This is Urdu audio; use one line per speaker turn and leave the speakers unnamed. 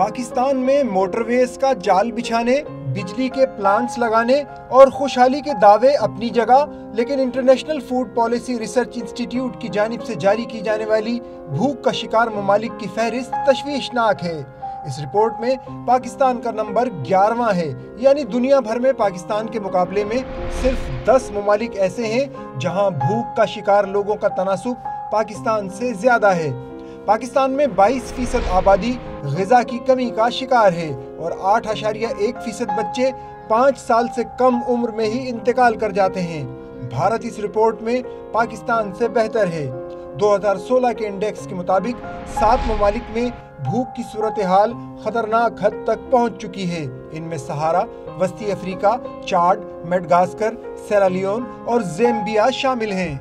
پاکستان میں موٹر ویز کا جال بچھانے، بجلی کے پلانٹس لگانے اور خوشحالی کے دعوے اپنی جگہ، لیکن انٹرنیشنل فوڈ پالیسی ریسرچ انسٹی ٹیوٹ کی جانب سے جاری کی جانے والی بھوک کا شکار ممالک کی فہرست تشویشناک ہے۔ اس رپورٹ میں پاکستان کا نمبر 11واں ہے، یعنی دنیا بھر میں پاکستان کے مقابلے میں صرف 10 ممالک ایسے ہیں جہاں بھوک کا شکار لوگوں کا تناسب پاکستان سے زیادہ ہے۔ پاکستان میں 22% آبادی غذا کی کمی کا شکار ہے اور 8.1% بچے 5 سال سے کم عمر میں ہی انتقال کر جاتے ہیں۔ بھارت اس رپورٹ میں پاکستان سے بہتر ہے۔ 2016 کے انڈیکس کے مطابق 7 ممالک میں بھوک کی صورتحال خطرناک حد تک پہنچ چکی ہے۔ ان میں سہارا، وسطی افریقہ، چاڈ، میڈغاسکر، سیرالیون اور زیمبیا شامل ہیں۔